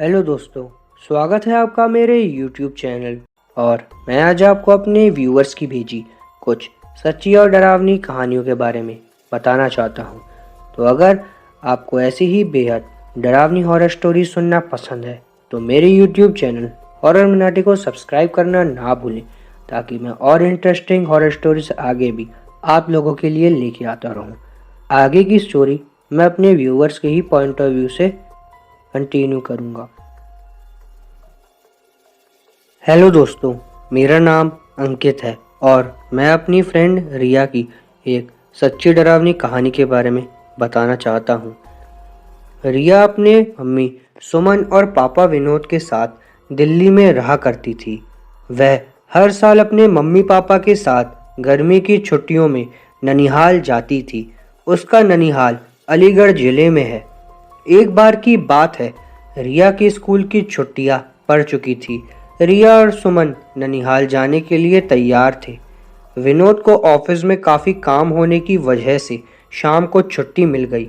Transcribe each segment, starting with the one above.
Hello दोस्तों, स्वागत है आपका मेरे YouTube चैनल। और मैं आज आपको अपने व्यूअर्स की भेजी कुछ सच्ची और डरावनी कहानियों के बारे में बताना चाहता हूँ। तो अगर आपको ऐसी ही बेहद डरावनी हॉरर स्टोरी सुनना पसंद है तो मेरे YouTube चैनल हॉरर मिनाटी को सब्सक्राइब करना ना भूलें, ताकि मैं और इंटरेस्टिंग हॉरर स्टोरीज आगे भी आप लोगों के लिए लेके आता रहूँ। आगे की स्टोरी मैं अपने व्यूअर्स के ही पॉइंट ऑफ व्यू से कंटिन्यू करूँगा। हेलो दोस्तों, मेरा नाम अंकित है और मैं अपनी फ्रेंड रिया की एक सच्ची डरावनी कहानी के बारे में बताना चाहता हूँ। रिया अपने मम्मी सुमन और पापा विनोद के साथ दिल्ली में रहा करती थी। वह हर साल अपने मम्मी पापा के साथ गर्मी की छुट्टियों में ननिहाल जाती थी। उसका ननिहाल अलीगढ़ जिले में है। एक बार की बात है, रिया की स्कूल की छुट्टियां पड़ चुकी थी। रिया और सुमन ननिहाल जाने के लिए तैयार थे। विनोद को ऑफिस में काफ़ी काम होने की वजह से शाम को छुट्टी मिल गई।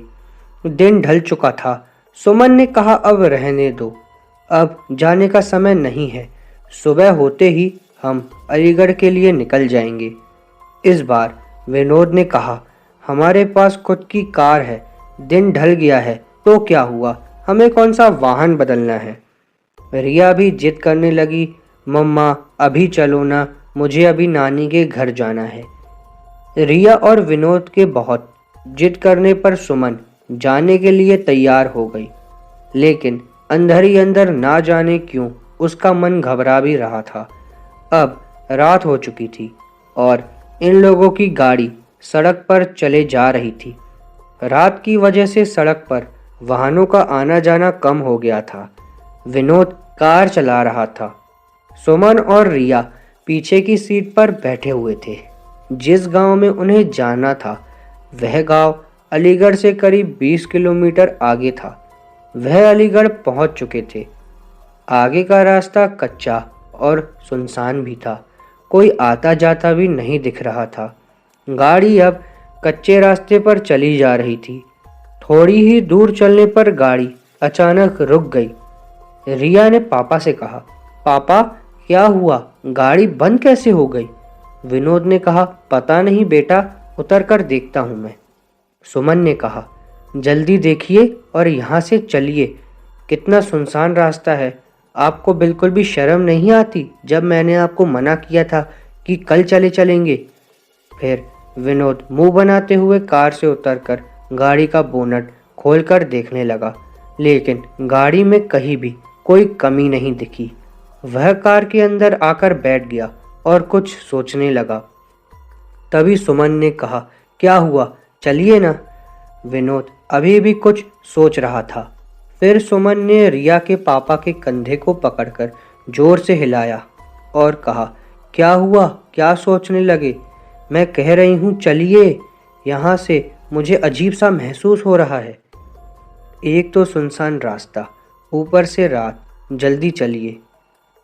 दिन ढल चुका था। सुमन ने कहा, अब रहने दो, अब जाने का समय नहीं है। सुबह होते ही हम अलीगढ़ के लिए निकल जाएंगे। इस बार विनोद ने कहा, हमारे पास खुद की कार है, दिन ढल गया है तो क्या हुआ, हमें कौन सा वाहन बदलना है। रिया भी जिद करने लगी, मम्मा अभी चलो ना, मुझे अभी नानी के घर जाना है। रिया और विनोद के बहुत जिद करने पर सुमन जाने के लिए तैयार हो गई, लेकिन अंदर ही अंदर ना जाने क्यों उसका मन घबरा भी रहा था। अब रात हो चुकी थी और इन लोगों की गाड़ी सड़क पर चले जा रही थी। रात की वजह से सड़क पर वाहनों का आना जाना कम हो गया था। विनोद कार चला रहा था। सुमन और रिया पीछे की सीट पर बैठे हुए थे। जिस गांव में उन्हें जाना था वह गांव अलीगढ़ से करीब 20 किलोमीटर आगे था। वह अलीगढ़ पहुंच चुके थे। आगे का रास्ता कच्चा और सुनसान भी था। कोई आता जाता भी नहीं दिख रहा था। गाड़ी अब कच्चे रास्ते पर चली जा रही थी। थोड़ी ही दूर चलने पर गाड़ी अचानक रुक गई। रिया ने पापा से कहा, पापा क्या हुआ, गाड़ी बंद कैसे हो गई। विनोद ने कहा, पता नहीं बेटा, उतर कर देखता हूं मैं। सुमन ने कहा, जल्दी देखिए और यहाँ से चलिए, कितना सुनसान रास्ता है। आपको बिल्कुल भी शर्म नहीं आती जब मैंने आपको मना किया था कि कल चले चलेंगे। फिर विनोद मुंह बनाते हुए कार से उतरकर गाड़ी का बोनट खोलकर देखने लगा, लेकिन गाड़ी में कहीं भी कोई कमी नहीं दिखी। वह कार के अंदर आकर बैठ गया और कुछ सोचने लगा। तभी सुमन ने कहा, क्या हुआ, चलिए ना। विनोद अभी भी कुछ सोच रहा था। फिर सुमन ने रिया के पापा के कंधे को पकड़कर जोर से हिलाया और कहा, क्या हुआ, क्या सोचने लगे, मैं कह रही हूँ चलिए, यहाँ से मुझे अजीब सा महसूस हो रहा है। एक तो सुनसान रास्ता, ऊपर से रात, जल्दी चलिए।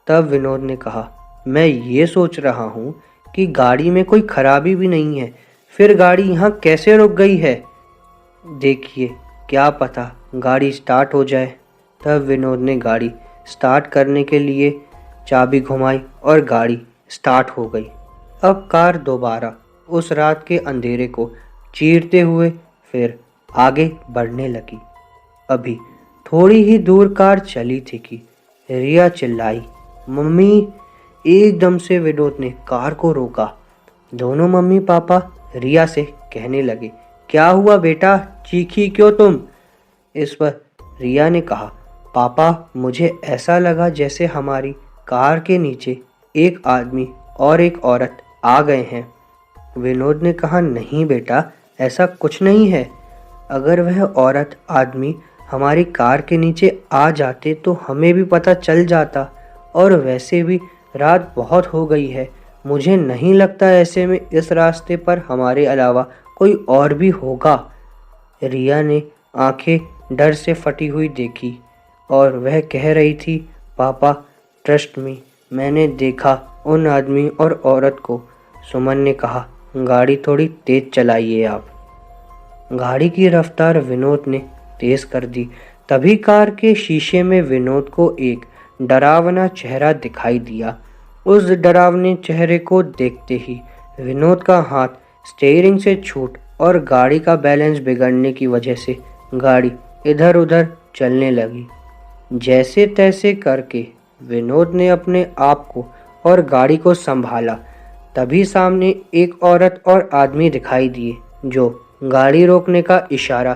तब विनोद ने कहा, मैं ये सोच रहा हूँ कि गाड़ी में कोई खराबी भी नहीं है, फिर गाड़ी यहाँ कैसे रुक गई है। देखिए, क्या पता गाड़ी स्टार्ट हो जाए। तब विनोद ने गाड़ी स्टार्ट करने के लिए चाबी घुमाई और गाड़ी स्टार्ट हो गई। अब कार दोबारा उस रात के अंधेरे को चीरते हुए फिर आगे बढ़ने लगी। अभी थोड़ी ही दूर कार चली थी कि रिया चिल्लाई, मम्मी। एकदम से विनोद ने कार को रोका। दोनों मम्मी पापा रिया से कहने लगे, क्या हुआ बेटा, चीखी क्यों तुम। इस पर रिया ने कहा, पापा मुझे ऐसा लगा जैसे हमारी कार के नीचे एक आदमी और एक औरत आ गए हैं। विनोद ने कहा, नहीं बेटा, ऐसा कुछ नहीं है। अगर वह औरत आदमी हमारी कार के नीचे आ जाते तो हमें भी पता चल जाता, और वैसे भी रात बहुत हो गई है। मुझे नहीं लगता ऐसे में इस रास्ते पर हमारे अलावा कोई और भी होगा। रिया ने आंखें डर से फटी हुई देखी और वह कह रही थी, पापा ट्रस्ट मी, मैंने देखा उन आदमी और औरत को। सुमन ने कहा, गाड़ी थोड़ी तेज चलाइए आप। गाड़ी की रफ्तार विनोद ने तेज कर दी। तभी कार के शीशे में विनोद को एक डरावना चेहरा दिखाई दिया। उस डरावने चेहरे को देखते ही विनोद का हाथ स्टीयरिंग से छूट और गाड़ी का बैलेंस बिगड़ने की वजह से गाड़ी इधर उधर चलने लगी। जैसे तैसे करके विनोद ने अपने आप को और गाड़ी को संभाला। तभी सामने एक औरत और आदमी दिखाई दिए जो गाड़ी रोकने का इशारा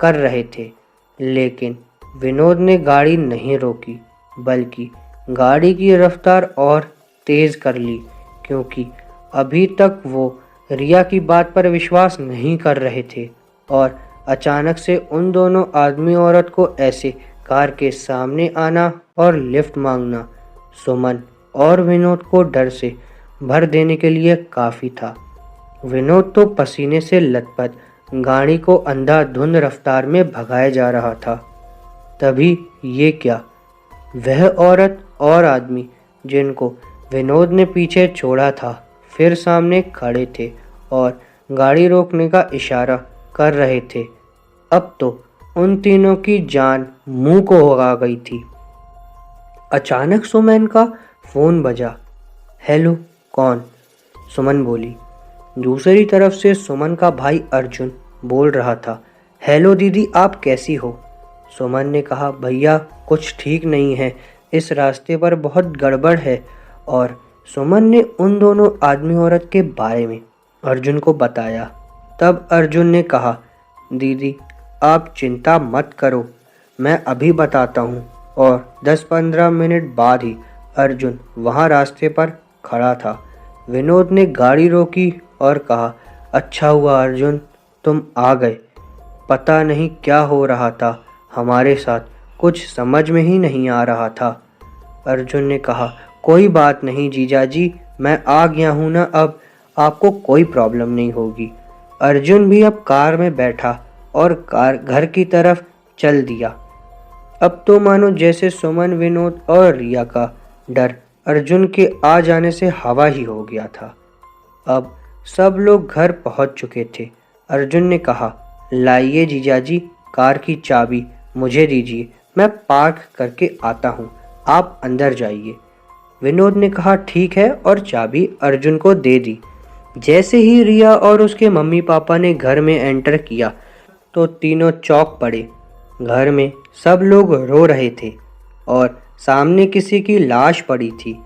कर रहे थे, लेकिन विनोद ने गाड़ी नहीं रोकी बल्कि गाड़ी की रफ्तार और तेज कर ली, क्योंकि अभी तक वो रिया की बात पर विश्वास नहीं कर रहे थे। और अचानक से उन दोनों आदमी औरत को ऐसे कार के सामने आना और लिफ्ट मांगना सुमन और विनोद को डर से भर देने के लिए काफ़ी था। विनोद तो पसीने से लथपथ गाड़ी को अंधाधुंध रफ्तार में भगाया जा रहा था। तभी ये क्या, वह औरत और आदमी जिनको विनोद ने पीछे छोड़ा था फिर सामने खड़े थे और गाड़ी रोकने का इशारा कर रहे थे। अब तो उन तीनों की जान मुंह को आ गई थी। अचानक सुमन का फोन बजा। हेलो, कौन? सुमन बोली। दूसरी तरफ से सुमन का भाई अर्जुन बोल रहा था। हेलो दीदी, आप कैसी हो? सुमन ने कहा, भैया कुछ ठीक नहीं है, इस रास्ते पर बहुत गड़बड़ है। और सुमन ने उन दोनों आदमी औरत के बारे में अर्जुन को बताया। तब अर्जुन ने कहा, दीदी आप चिंता मत करो, मैं अभी बताता हूँ। और 10-15 मिनट बाद ही अर्जुन वहाँ रास्ते पर खड़ा था। विनोद ने गाड़ी रोकी और कहा, अच्छा हुआ अर्जुन तुम आ गए, पता नहीं क्या हो रहा था हमारे साथ, कुछ समझ में ही नहीं आ रहा था। अर्जुन ने कहा, कोई बात नहीं जीजाजी, मैं आ गया हूँ ना, अब आपको कोई प्रॉब्लम नहीं होगी। अर्जुन भी अब कार में बैठा और कार घर की तरफ चल दिया। अब तो मानो जैसे सुमन, विनोद और रिया का डर अर्जुन के आ जाने से हवा ही हो गया था। अब सब लोग घर पहुंच चुके थे। अर्जुन ने कहा, लाइए जीजाजी, कार की चाबी मुझे दीजिए, मैं पार्क करके आता हूँ, आप अंदर जाइए। विनोद ने कहा, ठीक है, और चाबी अर्जुन को दे दी। जैसे ही रिया और उसके मम्मी पापा ने घर में एंटर किया तो तीनों चौंक पड़े। घर में सब लोग रो रहे थे और सामने किसी की लाश पड़ी थी।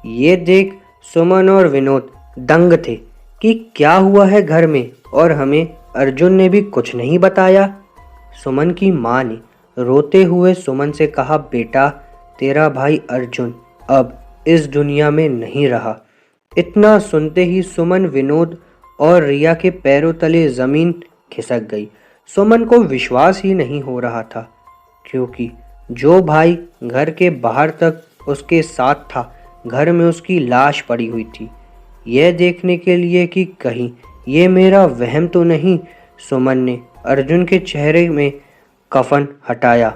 ये देख सुमन और विनोद दंग थे कि क्या हुआ है घर में, और हमें अर्जुन ने भी कुछ नहीं बताया। सुमन की माँ ने रोते हुए सुमन से कहा, बेटा तेरा भाई अर्जुन अब इस दुनिया में नहीं रहा। इतना सुनते ही सुमन, विनोद और रिया के पैरों तले जमीन खिसक गई। सुमन को विश्वास ही नहीं हो रहा था, क्योंकि जो भाई घर के बाहर तक उसके साथ था, घर में उसकी लाश पड़ी हुई थी। यह देखने के लिए कि कहीं ये मेरा वहम तो नहीं, सुमन ने अर्जुन के चेहरे में कफन हटाया।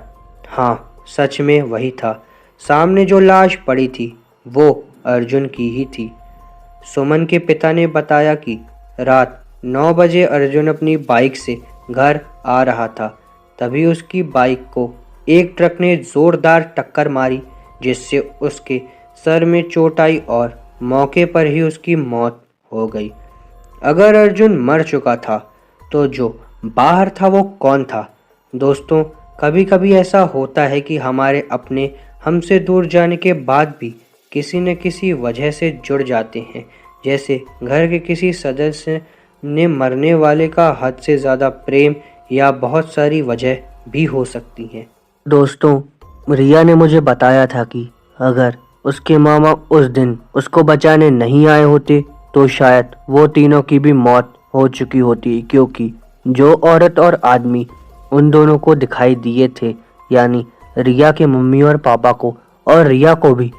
हाँ, सच में वही था। सामने जो लाश पड़ी थी वो अर्जुन की ही थी। सुमन के पिता ने बताया कि रात 9 बजे अर्जुन अपनी बाइक से घर आ रहा था। तभी उसकी बाइक को एक ट्रक ने जोरदार टक्कर मारी, जिससे उसके सर में चोट आई और मौके पर ही उसकी मौत हो गई। अगर अर्जुन मर चुका था तो जो बाहर था वो कौन था? दोस्तों, कभी कभी ऐसा होता है कि हमारे अपने हमसे दूर जाने के बाद भी किसी न किसी वजह से जुड़ जाते हैं। जैसे घर के किसी सदस्य ने मरने वाले का हद से ज़्यादा प्रेम, या बहुत सारी वजह भी हो सकती हैं। दोस्तों, रिया ने मुझे बताया था कि अगर उसके मामा उस दिन उसको बचाने नहीं आए होते तो शायद वो तीनों की भी मौत हो चुकी होती, क्योंकि जो औरत और आदमी उन दोनों को दिखाई दिए थे, यानी रिया के मम्मी और पापा को और रिया को भी,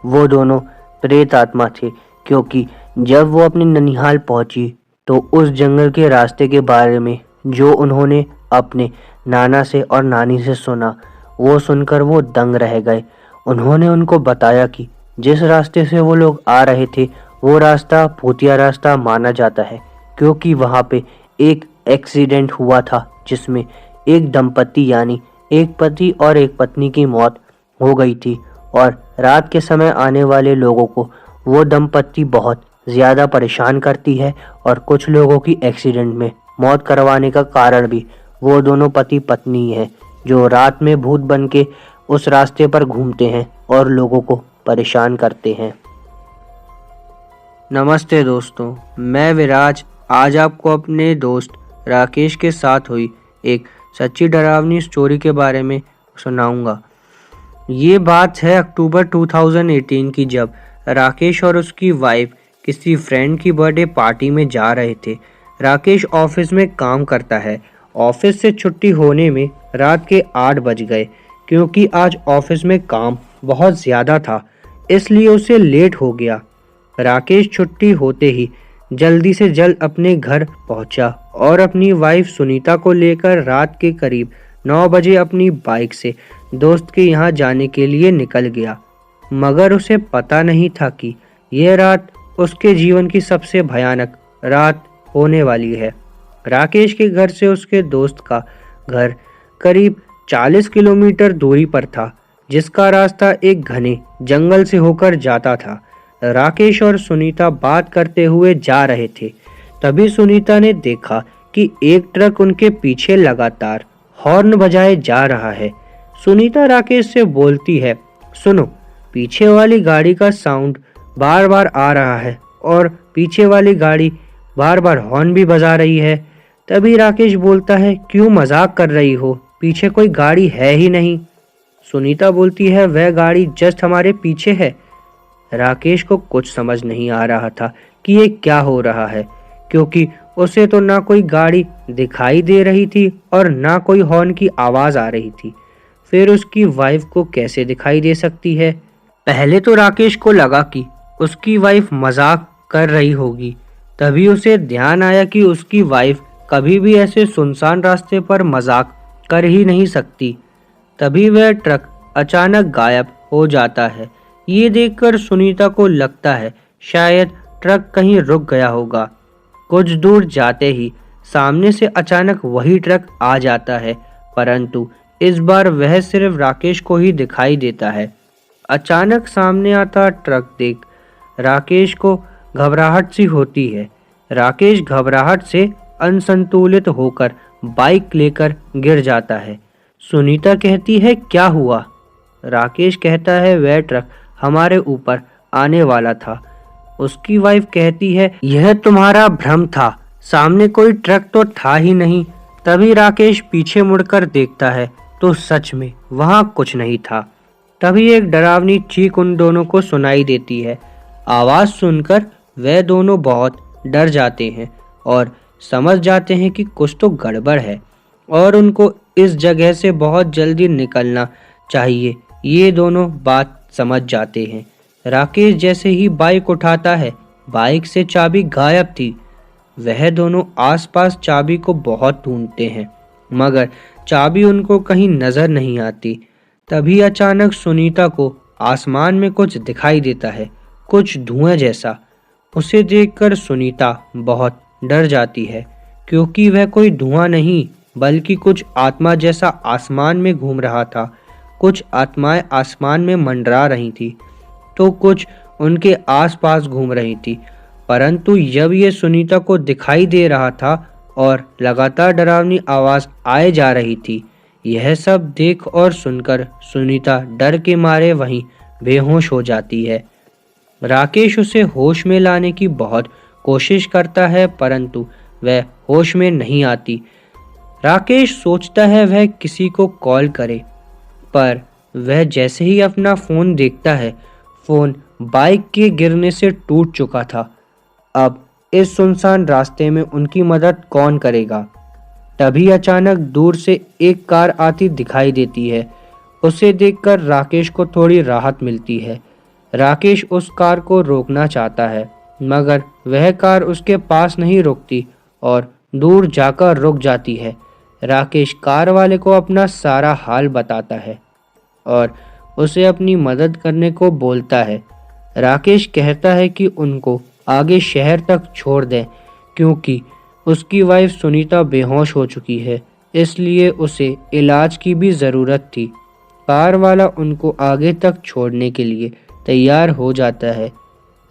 वो दोनों प्रेत आत्मा थे। क्योंकि जब वो अपनी ननिहाल पहुंची तो उस जंगल के रास्ते के बारे में जो उन्होंने अपने नाना से और नानी से सुना, वो सुनकर वो दंग रह गए। उन्होंने उनको बताया कि जिस रास्ते से वो लोग आ रहे थे वो रास्ता भूतिया रास्ता माना जाता है, क्योंकि वहाँ पे एक एक्सीडेंट हुआ था जिसमें एक दंपति यानी एक पति और एक पत्नी की मौत हो गई थी और रात के समय आने वाले लोगों को वो दंपत्ति बहुत ज़्यादा परेशान करती है और कुछ लोगों की एक्सीडेंट में मौत करवाने का कारण भी वो दोनों पति पत्नी हैं जो रात में भूत बन के उस रास्ते पर घूमते हैं और लोगों को परेशान करते हैं। नमस्ते दोस्तों, मैं विराज आज आपको अपने दोस्त राकेश के साथ हुई एक सच्ची डरावनी स्टोरी के बारे में सुनाऊंगा। ये बात है अक्टूबर 2018 की, जब राकेश और उसकी वाइफ किसी फ्रेंड की बर्थडे पार्टी में जा रहे थे। राकेश ऑफिस में काम करता है। ऑफिस से छुट्टी होने में रात के 8 बज गए। क्योंकि आज ऑफिस में काम बहुत ज़्यादा था इसलिए उसे लेट हो गया। राकेश छुट्टी होते ही जल्दी से जल्द अपने घर पहुंचा और अपनी वाइफ सुनीता को लेकर रात के करीब 9 बजे अपनी बाइक से दोस्त के यहाँ जाने के लिए निकल गया। मगर उसे पता नहीं था कि यह रात उसके जीवन की सबसे भयानक रात होने वाली है। राकेश के घर से उसके दोस्त का घर करीब 40 किलोमीटर दूरी पर था, जिसका रास्ता एक घने जंगल से होकर जाता था। राकेश और सुनीता बात करते हुए जा रहे थे। तभी सुनीता ने देखा कि एक ट्रक उनके पीछे लगातार हॉर्न बजाए जा रहा है। सुनीता राकेश से बोलती है, सुनो, पीछे वाली गाड़ी का साउंड बार बार आ रहा है और पीछे वाली गाड़ी बार बार हॉर्न भी बजा रही है। तभी राकेश बोलता है, क्यों मजाक कर रही हो, पीछे कोई गाड़ी है ही नहीं। सुनीता बोलती है, वह गाड़ी जस्ट हमारे पीछे है। राकेश को कुछ समझ नहीं आ रहा था कि ये क्या हो रहा है, क्योंकि उसे तो ना कोई गाड़ी दिखाई दे रही थी और ना कोई हॉर्न की आवाज़ आ रही थी। फिर उसकी वाइफ को कैसे दिखाई दे सकती है? पहले तो राकेश को लगा कि उसकी वाइफ मजाक कर रही होगी। तभी उसे ध्यान आया कि उसकी वाइफ कभी भी ऐसे सुनसान रास्ते पर मजाक कर ही नहीं सकती। तभी वह ट्रक अचानक गायब हो जाता है। ये देखकर सुनीता को लगता है शायद ट्रक कहीं रुक गया होगा। कुछ दूर जाते ही सामने से अचानक वही ट्रक आ जाता है, परंतु इस बार वह सिर्फ राकेश को ही दिखाई देता है। अचानक सामने आता ट्रक देख राकेश को घबराहट सी होती है। राकेश घबराहट से असंतुलित होकर बाइक लेकर गिर जाता है। सुनीता कहती है, क्या हुआ? राकेश कहता है, वह ट्रक हमारे ऊपर आने वाला था। उसकी वाइफ कहती है, यह तुम्हारा भ्रम था, सामने कोई ट्रक तो था ही नहीं। तभी राकेश पीछे मुड़कर देखता है तो सच में वहां कुछ नहीं था। तभी एक डरावनी चीख उन दोनों को सुनाई देती है। आवाज सुनकर वे दोनों बहुत डर जाते हैं और समझ जाते हैं कि कुछ तो गड़बड़ है और उनको इस जगह से बहुत जल्दी निकलना चाहिए। ये दोनों बात समझ जाते हैं। राकेश जैसे ही बाइक उठाता है, बाइक से चाबी गायब थी। वह दोनों आसपास चाबी को बहुत ढूंढते हैं, मगर चाबी उनको कहीं नजर नहीं आती। तभी अचानक सुनीता को आसमान में कुछ दिखाई देता है, कुछ धुआं जैसा। उसे देखकर सुनीता बहुत डर जाती है, क्योंकि वह कोई धुआं नहीं बल्कि कुछ आत्मा जैसा आसमान में घूम रहा था। कुछ आत्माएं आसमान में मंडरा रही थी तो कुछ उनके आसपास घूम रही थी, परंतु जब ये सुनीता को दिखाई दे रहा था और लगातार डरावनी आवाज आए जा रही थी। यह सब देख और सुनकर सुनीता डर के मारे वहीं बेहोश हो जाती है। राकेश उसे होश में लाने की बहुत कोशिश करता है, परंतु वह होश में नहीं आती। राकेश सोचता है वह किसी को कॉल करे, पर वह जैसे ही अपना फोन देखता है, फोन बाइक के गिरने से टूट चुका था। अब इस सुनसान रास्ते में उनकी मदद कौन करेगा? तभी अचानक दूर से एक कार आती दिखाई देती है। उसे देखकर राकेश को थोड़ी राहत मिलती है। राकेश उस कार को रोकना चाहता है, मगर वह कार उसके पास नहीं रुकती और दूर जाकर रुक जाती है। राकेश कार वाले को अपना सारा हाल बताता है और उसे अपनी मदद करने को बोलता है। राकेश कहता है कि उनको आगे शहर तक छोड़ दें, क्योंकि उसकी वाइफ सुनीता बेहोश हो चुकी है। इसलिए उसे इलाज की भी ज़रूरत थी। कार वाला उनको आगे तक छोड़ने के लिए तैयार हो जाता है।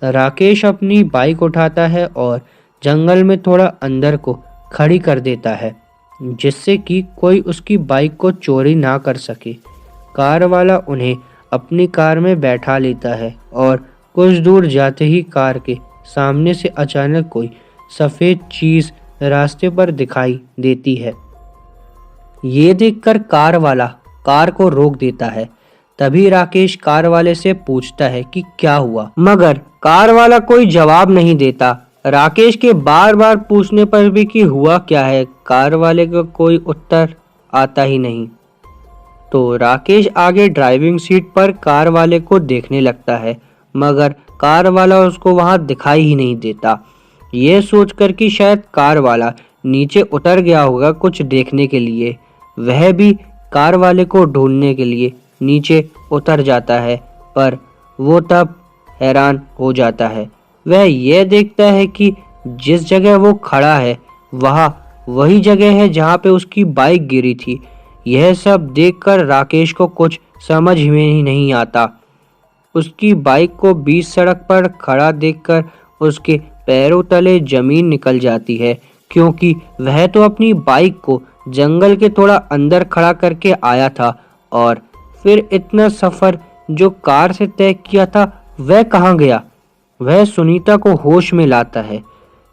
राकेश अपनी बाइक उठाता है और जंगल में थोड़ा अंदर को खड़ी कर देता है, जिससे कि कोई उसकी बाइक को चोरी ना कर सके। कार वाला उन्हें अपनी कार में बैठा लेता है और कुछ दूर जाते ही कार के सामने से अचानक कोई सफ़ेद चीज़ रास्ते पर दिखाई देती है। ये देखकर कार वाला कार को रोक देता है। तभी राकेश कार वाले से पूछता है कि क्या हुआ, मगर कार वाला कोई जवाब नहीं देता। राकेश के बार बार पूछने पर भी कि हुआ क्या है, कार वाले का कोई उत्तर आता ही नहीं। तो राकेश आगे ड्राइविंग सीट पर कार वाले को देखने लगता है, मगर कार वाला उसको वहां दिखाई ही नहीं देता। ये सोचकर कि शायद कार वाला नीचे उतर गया होगा कुछ देखने के लिए, वह भी कार वाले को ढूंढने के लिए नीचे उतर जाता है। पर वो तब हैरान हो जाता है। वह यह देखता है कि जिस जगह वो खड़ा है वह वही जगह है जहाँ पे उसकी बाइक गिरी थी। यह सब देखकर राकेश को कुछ समझ में ही नहीं आता। उसकी बाइक को बीच सड़क पर खड़ा देखकर उसके पैरों तले जमीन निकल जाती है, क्योंकि वह तो अपनी बाइक को जंगल के थोड़ा अंदर खड़ा करके आया था और फिर इतना सफ़र जो कार से तय किया था वह कहाँ गया। वह सुनीता को होश में लाता है।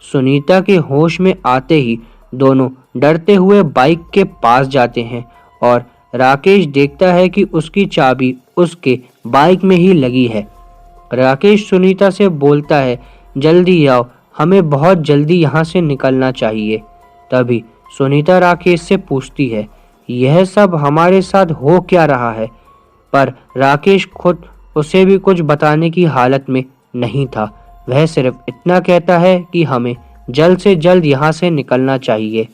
सुनीता के होश में आते ही दोनों डरते हुए बाइक के पास जाते हैं और राकेश देखता है कि उसकी चाबी उसके बाइक में ही लगी है। राकेश सुनीता से बोलता है, जल्दी आओ, हमें बहुत जल्दी यहाँ से निकलना चाहिए। तभी सुनीता राकेश से पूछती है, यह सब हमारे साथ हो क्या रहा है? पर राकेश खुद उसे भी कुछ बताने की हालत में नहीं था। वह सिर्फ इतना कहता है कि हमें जल्द से जल्द यहाँ से निकलना चाहिए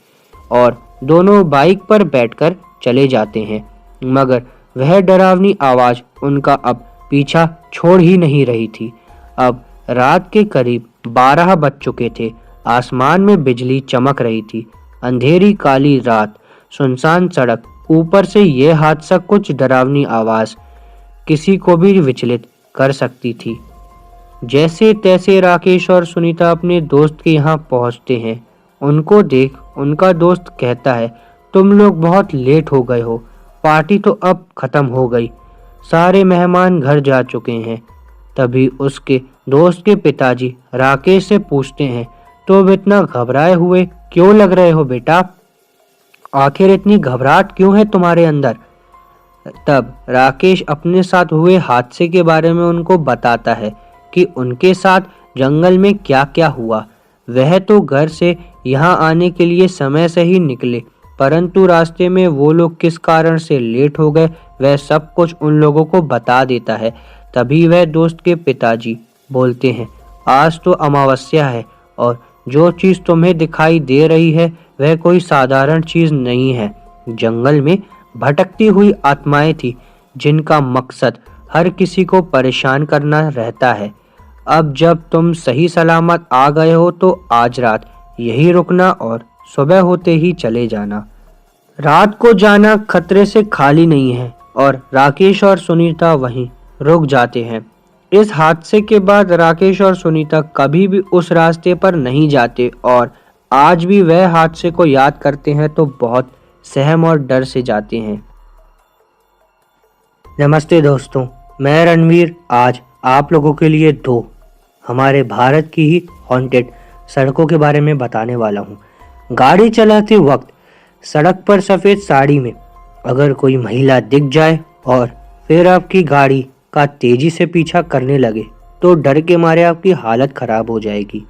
और दोनों बाइक पर बैठकर चले जाते हैं। मगर वह डरावनी आवाज़ उनका अब पीछा छोड़ ही नहीं रही थी। अब रात के करीब 12 बज चुके थे। आसमान में बिजली चमक रही थी। अंधेरी काली रात, सुनसान सड़क, ऊपर से यह हादसा, कुछ डरावनी आवाज़ किसी को भी विचलित कर सकती थी। जैसे तैसे राकेश और सुनीता अपने दोस्त के यहाँ पहुँचते हैं। उनको देख उनका दोस्त कहता है, तुम लोग बहुत लेट हो गए हो, पार्टी तो अब ख़त्म हो गई, सारे मेहमान घर जा चुके हैं। तभी उसके दोस्त के पिताजी राकेश से पूछते हैं, तुम इतना घबराए हुए क्यों लग रहे हो बेटा? आखिर इतनी घबराहट क्यों है तुम्हारे अंदर? तब राकेश अपने साथ हुए हादसे के बारे में उनको बताता है कि उनके साथ जंगल में क्या क्या हुआ। वह तो घर से यहाँ आने के लिए समय से ही निकले, परंतु रास्ते में वो लोग किस कारण से लेट हो गए वह सब कुछ उन लोगों को बता देता है। तभी वह दोस्त के पिताजी बोलते हैं, आज तो अमावस्या है और जो चीज़ तुम्हें दिखाई दे रही है वह कोई साधारण चीज़ नहीं है। जंगल में भटकती हुई आत्माएं थी जिनका मकसद हर किसी को परेशान करना रहता है। अब जब तुम सही सलामत आ गए हो तो आज रात यही रुकना और सुबह होते ही चले जाना। रात को जाना खतरे से खाली नहीं है और राकेश और सुनीता वहीं रुक जाते हैं। इस हादसे के बाद राकेश और सुनीता कभी भी उस रास्ते पर नहीं जाते और आज भी वह हादसे को याद करते हैं तो बहुत सहम और डर से जाते हैं। नमस्ते दोस्तों, मैं रणवीर आज आप लोगों के लिए दो हमारे भारत की ही हॉन्टेड सड़कों के बारे में बताने वाला हूँ। गाड़ी चलाते वक्त सड़क पर सफ़ेद साड़ी में अगर कोई महिला दिख जाए और फिर आपकी गाड़ी का तेजी से पीछा करने लगे तो डर के मारे आपकी हालत ख़राब हो जाएगी।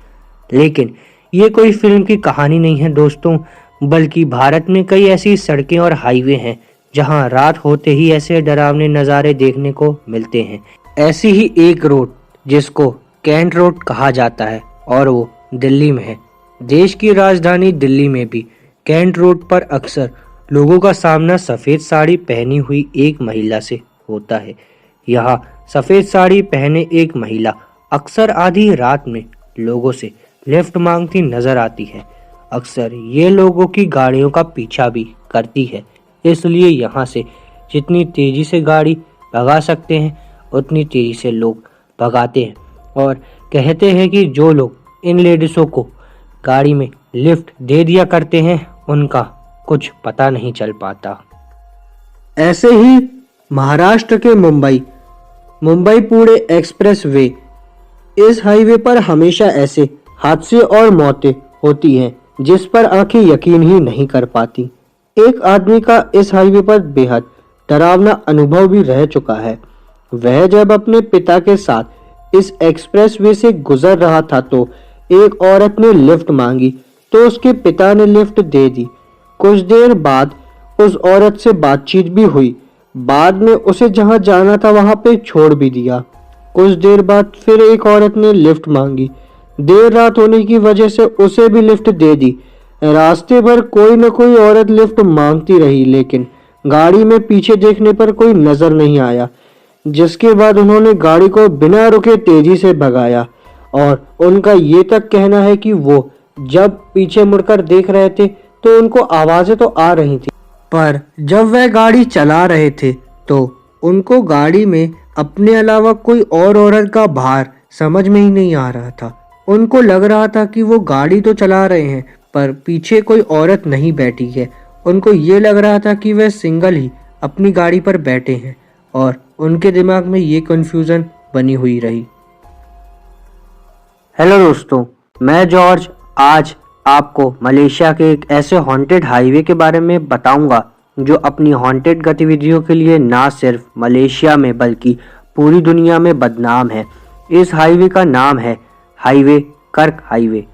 लेकिन ये कोई फिल्म की कहानी नहीं है दोस्तों, बल्कि भारत में कई ऐसी सड़कें और हाईवे हैं जहां रात होते ही ऐसे डरावने नज़ारे देखने को मिलते हैं। ऐसी ही एक रोड जिसको कैंट रोड कहा जाता है और वो दिल्ली में है। देश की राजधानी दिल्ली में भी कैंट रोड पर अक्सर लोगों का सामना सफ़ेद साड़ी पहनी हुई एक महिला से होता है। यहाँ सफ़ेद साड़ी पहने एक महिला अक्सर आधी रात में लोगों से लिफ्ट मांगती नजर आती है। अक्सर ये लोगों की गाड़ियों का पीछा भी करती है, इसलिए यहाँ से जितनी तेजी से गाड़ी भगा सकते हैं उतनी तेजी से लोग भगाते हैं और कहते हैं कि जो लोग इन लेडीज़ों को गाड़ी में लिफ्ट दे दिया करते हैं उनका कुछ पता नहीं चल पाता। ऐसे ही महाराष्ट्र के मुंबई पुणे एक्सप्रेस वे, इस हाईवे पर हमेशा ऐसे हादसे और मौतें होती हैं जिस पर आंखें यकीन ही नहीं कर पाती। एक आदमी का इस हाईवे पर बेहद डरावना अनुभव भी रह चुका है। वह जब अपने पिता के साथ इस एक्सप्रेस वे से गुजर रहा था तो एक औरत ने लिफ्ट मांगी तो उसके पिता ने लिफ्ट दे दी। कुछ देर बाद उस औरत से बातचीत भी हुई। बाद में उसे जहां जाना था वहां पे छोड़ भी दिया। कुछ देर बाद फिर एक औरत ने लिफ्ट मांगी। देर रात होने की वजह से उसे भी लिफ्ट दे दी। रास्ते भर कोई न कोई औरत लिफ्ट मांगती रही, लेकिन गाड़ी में पीछे देखने पर कोई नजर नहीं आया, जिसके बाद उन्होंने गाड़ी को बिना रुके तेजी से भगाया। और उनका ये तक कहना है कि वो जब पीछे मुड़कर देख रहे थे तो उनको आवाजें तो आ रही थी, पर जब वह गाड़ी चला रहे थे तो उनको गाड़ी में अपने अलावा कोई और औरत का भार समझ में ही नहीं आ रहा था। उनको लग रहा था कि वो गाड़ी तो चला रहे हैं पर पीछे कोई औरत नहीं बैठी है। उनको ये लग रहा था कि वह सिंगल ही अपनी गाड़ी पर बैठे हैं और उनके दिमाग में ये कंफ्यूजन बनी हुई रही। हेलो दोस्तों, मैं जॉर्ज आज आपको मलेशिया के एक ऐसे हॉन्टेड हाईवे के बारे में बताऊंगा जो अपनी हॉन्टेड गतिविधियों के लिए ना सिर्फ मलेशिया में बल्कि पूरी दुनिया में बदनाम है। इस हाईवे का नाम है हाईवे कर्क हाईवे।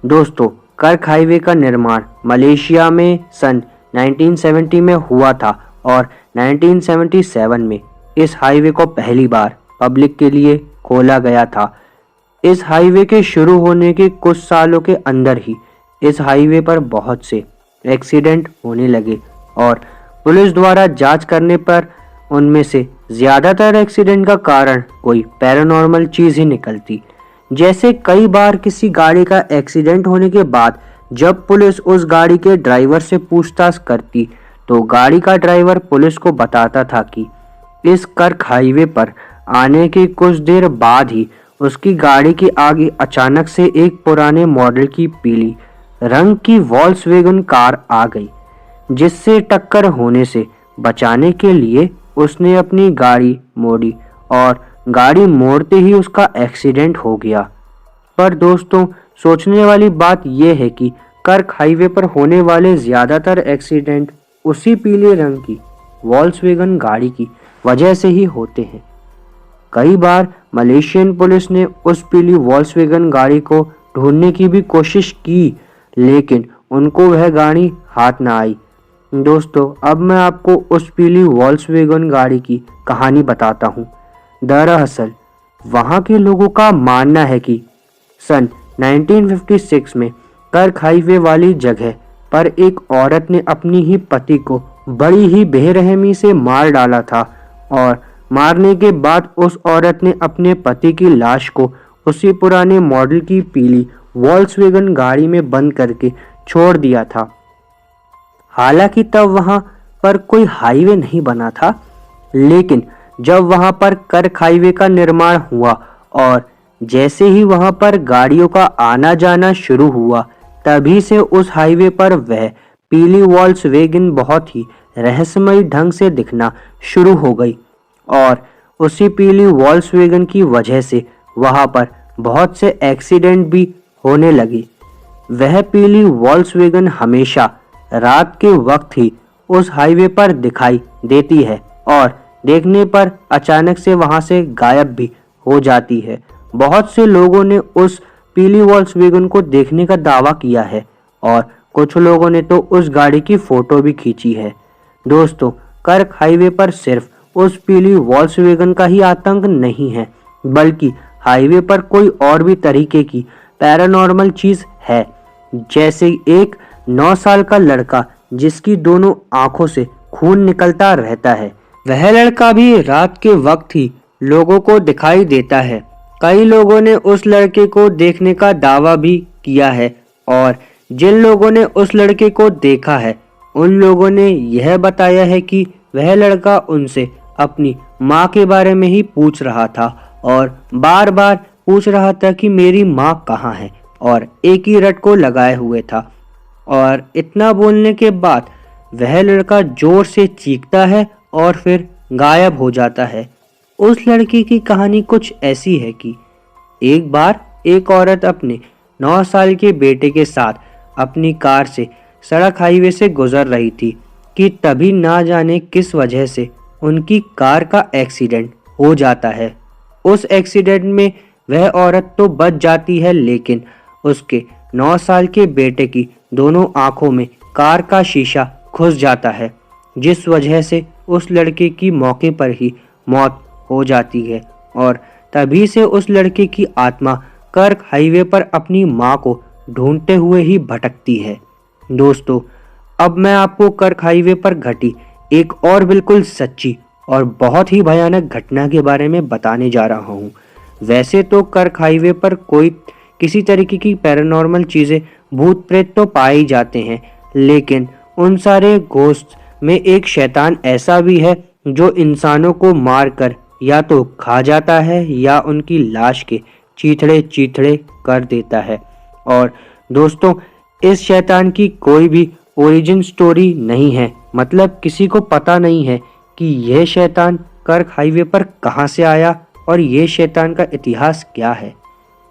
दोस्तों, कर्क हाईवे का निर्माण मलेशिया में सन 1970 में हुआ था और 1977 में इस हाईवे को पहली बार पब्लिक के लिए खोला गया था। इस हाईवे के शुरू होने के कुछ सालों के अंदर ही इस हाईवे पर बहुत से एक्सीडेंट होने लगे और पुलिस द्वारा जांच करने पर उनमें से ज़्यादातर एक्सीडेंट का कारण कोई पैरानॉर्मल चीज़ ही निकलती। जैसे कई बार किसी गाड़ी का एक्सीडेंट होने के बाद जब पुलिस उस गाड़ी के ड्राइवर से पूछताछ करती तो गाड़ी का ड्राइवर पुलिस को बताता था कि इस कर्क हाईवे पर आने के कुछ देर बाद ही उसकी गाड़ी के आगे अचानक से एक पुराने मॉडल की पीली रंग की वॉल्क्सवैगन कार आ गई, जिससे टक्कर होने से बचाने के लिए उसने अपनी गाड़ी मोड़ी और गाड़ी मोड़ते ही उसका एक्सीडेंट हो गया। पर दोस्तों, सोचने वाली बात यह है कि कर्क हाईवे पर होने वाले ज़्यादातर एक्सीडेंट उसी पीले रंग की वॉल्क्सवैगन गाड़ी की वजह से ही होते हैं। कई बार मलेशियन पुलिस ने उस पीली वॉल्क्सवैगन गाड़ी को ढूंढने की भी कोशिश की, लेकिन उनको वह गाड़ी हाथ ना आई। दोस्तों, अब मैं आपको उस पीली वॉल्क्सवैगन गाड़ी की कहानी बताता हूँ। दरअसल वहाँ के लोगों का मानना है कि सन 1956 में कर्क हाईवे वाली जगह पर एक औरत ने अपनी ही पति को बड़ी ही बेरहमी से मार डाला था और मारने के बाद उस औरत ने अपने पति की लाश को उसी पुराने मॉडल की पीली वॉल्क्सवैगन गाड़ी में बंद करके छोड़ दिया था। हालांकि तब वहां पर कोई हाईवे नहीं बना था, लेकिन जब वहां पर कर्क हाईवे का निर्माण हुआ और जैसे ही वहां पर गाड़ियों का आना जाना शुरू हुआ, तभी से उस हाईवे पर वह पीली वॉल्क्सवैगन बहुत ही रहस्यमयी ढंग से दिखना शुरू हो गई और उसी पीली वॉल्क्सवैगन की वजह से वहां पर बहुत से एक्सीडेंट भी होने लगे। वह पीली वॉल्क्सवैगन हमेशा रात के वक्त ही उस हाईवे पर दिखाई देती है और देखने पर अचानक से वहां से गायब भी हो जाती है। बहुत से लोगों ने उस पीली वॉल्क्सवैगन को देखने का दावा किया है और कुछ लोगों ने तो उस गाड़ी की फोटो भी खींची है। दोस्तों, कर्क हाईवे पर सिर्फ उस पीली वॉल्क्सवैगन का ही आतंक नहीं है, बल्कि हाईवे पर कोई और भी तरीके की पैरानॉर्मल चीज है। जैसे एक 9 साल का लड़का जिसकी दोनों आंखों से खून निकलता रहता है। वह लड़का भी रात के वक्त ही लोगों को दिखाई देता है। कई लोगों ने उस लड़के को देखने का दावा भी किया है और जिन लोगों ने उस लड़के को देखा है उन लोगों ने यह बताया है कि वह लड़का उनसे अपनी माँ के बारे में ही पूछ रहा था और बार बार पूछ रहा था कि मेरी माँ कहाँ है, और एक ही रट को लगाए हुए था। और इतना बोलने के बाद वह लड़का जोर से चीखता है और फिर गायब हो जाता है। उस लड़के की कहानी कुछ ऐसी है कि एक बार एक औरत अपने 9 साल के बेटे के साथ अपनी कार से सड़क हाईवे से गुजर रही थी कि तभी ना जाने किस वजह से उनकी कार का एक्सीडेंट हो जाता है। उस एक्सीडेंट में वह औरत तो बच जाती है, लेकिन उसके 9 साल के बेटे की दोनों आंखों में कार का शीशा घुस जाता है, जिस वजह से उस लड़के की मौके पर ही मौत हो जाती है। और तभी से उस लड़के की आत्मा कर्क हाईवे पर अपनी माँ को ढूंढते हुए ही भटकती है। दोस्तों, अब मैं आपको कर्क हाईवे पर घटी एक और बिल्कुल सच्ची और बहुत ही भयानक घटना के बारे में बताने जा रहा हूँ। वैसे तो कर्क हाईवे पर कोई किसी तरीके की पैरानॉर्मल चीज़ें, भूत प्रेत तो पाए ही जाते हैं, लेकिन उन सारे घोस्ट में एक शैतान ऐसा भी है जो इंसानों को मारकर या तो खा जाता है या उनकी लाश के चीथड़े चीथड़े कर देता है। और दोस्तों, इस शैतान की कोई भी ओरिजिन स्टोरी नहीं है, मतलब किसी को पता नहीं है कि यह शैतान कर्क हाईवे पर कहाँ से आया और यह शैतान का इतिहास क्या है।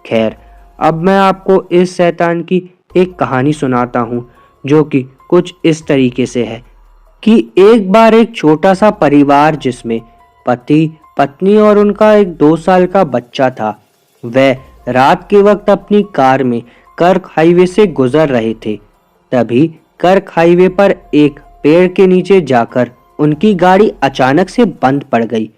खैर, अब मैं आपको इस शैतान की एक कहानी सुनाता हूँ, जो कि कुछ इस तरीके से है कि एक बार एक छोटा सा परिवार जिसमें पति, पत्नी और उनका एक 2 साल का बच्चा था, वह रात के वक्त अपनी कार में कर्क हाईवे से गुजर रहे थे। तभी कर्क हाईवे पर एक पेड़ के नीचे जाकर उनकी गाड़ी अचानक से बंद पड़ गई।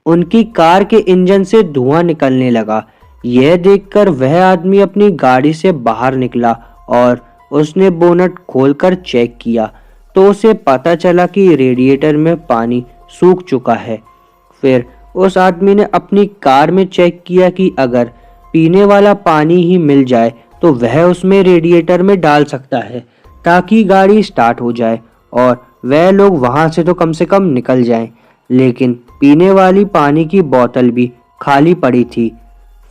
उनकी कार के इंजन से धुआं निकलने लगा। यह देखकर वह आदमी अपनी गाड़ी से बाहर निकला और उसने बोनट खोलकर चेक किया तो उसे पता चला कि रेडिएटर में पानी सूख चुका है। फिर उस आदमी ने अपनी कार में चेक किया कि अगर पीने वाला पानी ही मिल जाए तो वह उसमें रेडिएटर में डाल सकता है ताकि गाड़ी स्टार्ट हो जाए और वह लोग वहां से तो कम से कम निकल जाएं। लेकिन पीने वाली पानी की बोतल भी खाली पड़ी थी।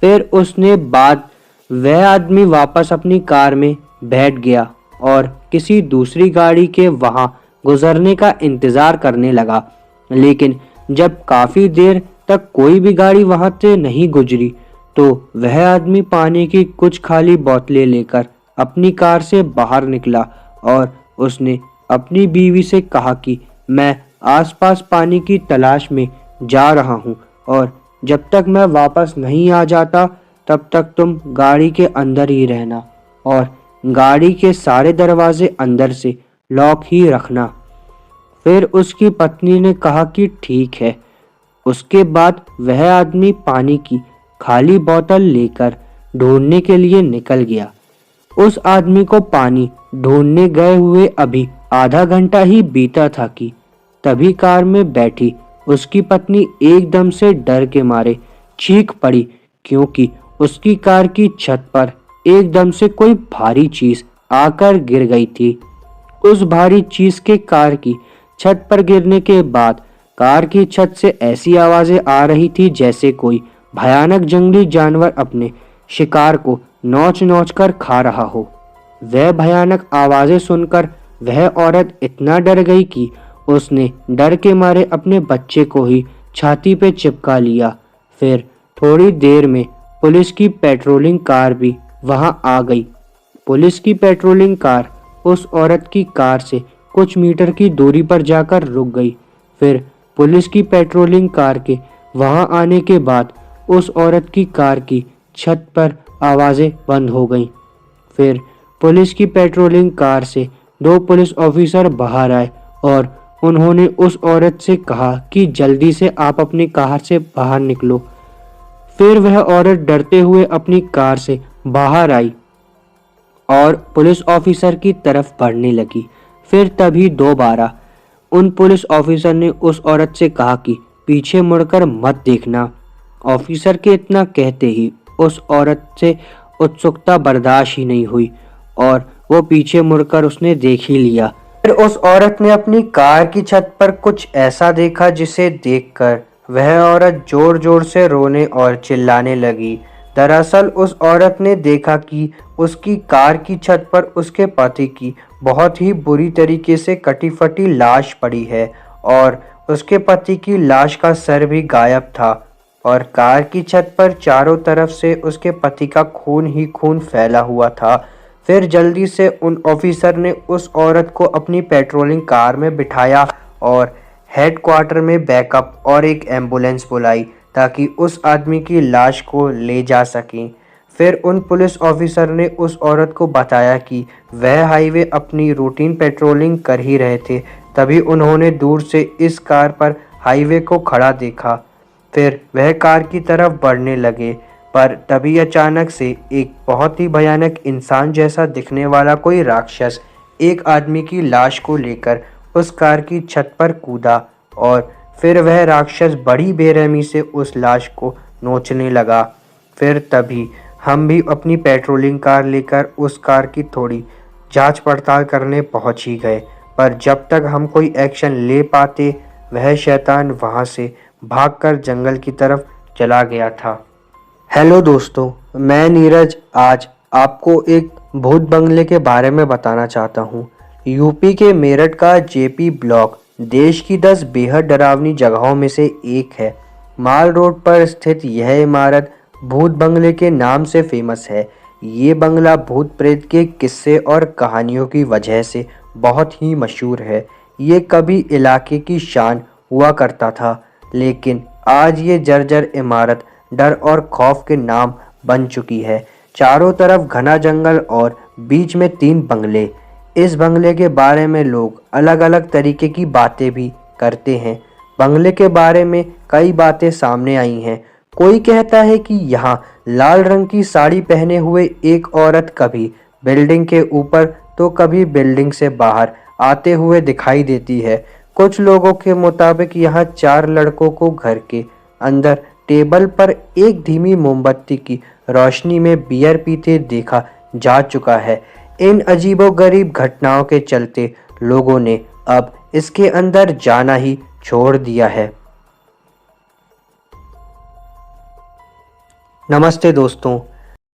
फिर उसने बाद वह आदमी वापस अपनी कार में बैठ गया और किसी दूसरी गाड़ी के वहां गुजरने का इंतजार करने लगा। लेकिन जब काफी देर तक कोई भी गाड़ी वहां से नहीं गुजरी तो वह आदमी पानी की कुछ खाली बोतलें लेकर अपनी कार से बाहर निकला और उसने अपनी बीवी से कहा कि मैं आसपास पानी की तलाश में जा रहा हूं और जब तक मैं वापस नहीं आ जाता तब तक तुम गाड़ी के अंदर ही रहना और गाड़ी के सारे दरवाजे अंदर से लॉक ही रखना। फिर उसकी पत्नी ने कहा कि ठीक है। उसके बाद वह आदमी पानी की खाली बोतल लेकर ढूंढने के लिए निकल गया। उस आदमी को पानी ढूंढने गए हुए अभी आधा घंटा ही बीता था कि तभी कार में बैठी उसकी पत्नी एकदम से डर के मारे चीख पड़ी, क्योंकि उसकी कार की छत पर एकदम से कोई भारी चीज आकर गिर गई थी। उस भारी चीज के कार की छत पर गिरने के बाद कार की छत से ऐसी आवाजें आ रही थी जैसे कोई भयानक जंगली जानवर अपने शिकार को नोच नोच कर खा रहा हो। वह भयानक आवाजें सुनकर वह औरत इतना डर गई कि उसने डर के मारे अपने बच्चे को ही छाती पे चिपका लिया। फिर थोड़ी देर में पुलिस की पेट्रोलिंग कार भी वहां आ गई। पुलिस की पेट्रोलिंग कार उस औरत की कार से कुछ मीटर की दूरी पर जाकर रुक गई। फिर पुलिस की पेट्रोलिंग कार के वहां आने के बाद उस औरत की कार की छत पर आवाजें बंद हो गईं। फिर पुलिस की पेट्रोलिंग कार से 2 पुलिस ऑफिसर बाहर आए और उन्होंने उस औरत से कहा कि जल्दी से आप अपनी कार से बाहर निकलो। फिर वह औरत डरते हुए अपनी कार से बाहर आई और पुलिस ऑफिसर की तरफ बढ़ने लगी। फिर तभी दोबारा उन पुलिस ऑफिसर ने उस औरत से कहा कि पीछे मुड़कर मत देखना। ऑफिसर के इतना कहते ही उस औरत से उत्सुकता बर्दाश्त ही नहीं हुई और वो पीछे मुड़कर उसने देख ही लिया। फिर उस औरत ने अपनी कार की छत पर कुछ ऐसा देखा जिसे देखकर वह औरत जोर जोर से रोने और चिल्लाने लगी। दरअसल उस औरत ने देखा कि उसकी कार की छत पर उसके पति की बहुत ही बुरी तरीके से कटी फटी लाश पड़ी है और उसके पति की लाश का सर भी गायब था और कार की छत पर चारों तरफ से उसके पति का खून ही खून फैला हुआ था। फिर जल्दी से उन ऑफिसर ने उस औरत को अपनी पेट्रोलिंग कार में बिठाया और हेडक्वार्टर में बैकअप और एक एम्बुलेंस बुलाई ताकि उस आदमी की लाश को ले जा सकें। फिर उन पुलिस ऑफिसर ने उस औरत को बताया कि वह हाईवे अपनी रूटीन पेट्रोलिंग कर ही रहे थे, तभी उन्होंने दूर से इस कार पर हाईवे को खड़ा देखा। फिर वह कार की तरफ बढ़ने लगे, पर तभी अचानक से एक बहुत ही भयानक इंसान जैसा दिखने वाला कोई राक्षस एक आदमी की लाश को लेकर उस कार की छत पर कूदा और फिर वह राक्षस बड़ी बेरहमी से उस लाश को नोचने लगा। फिर तभी हम भी अपनी पेट्रोलिंग कार लेकर उस कार की थोड़ी जांच पड़ताल करने पहुंच ही गए, पर जब तक हम कोई एक्शन ले पाते वह शैतान वहां से भागकर जंगल की तरफ चला गया था। हेलो दोस्तों, मैं नीरज आज आपको एक भूत बंगले के बारे में बताना चाहता हूँ। यूपी के मेरठ का जेपी ब्लॉक देश की 10 बेहद डरावनी जगहों में से एक है। माल रोड पर स्थित यह इमारत भूत बंगले के नाम से फेमस है। ये बंगला भूत प्रेत के किस्से और कहानियों की वजह से बहुत ही मशहूर है। ये कभी इलाके की शान हुआ करता था, लेकिन आज ये जर्जर इमारत डर और खौफ के नाम बन चुकी है। चारों तरफ घना जंगल और बीच में 3 बंगले। इस बंगले के बारे में लोग अलग अलग तरीके की बातें भी करते हैं। बंगले के बारे में कई बातें सामने आई हैं। कोई कहता है कि यहाँ लाल रंग की साड़ी पहने हुए एक औरत कभी बिल्डिंग के ऊपर तो कभी बिल्डिंग से बाहर आते हुए दिखाई देती है। कुछ लोगों के मुताबिक यहाँ 4 लड़कों को घर के अंदर टेबल पर एक धीमी मोमबत्ती की रोशनी में बियर पीते देखा जा चुका है। इन अजीबोगरीब घटनाओं के चलते लोगों ने अब इसके अंदर जाना ही छोड़ दिया है। नमस्ते दोस्तों,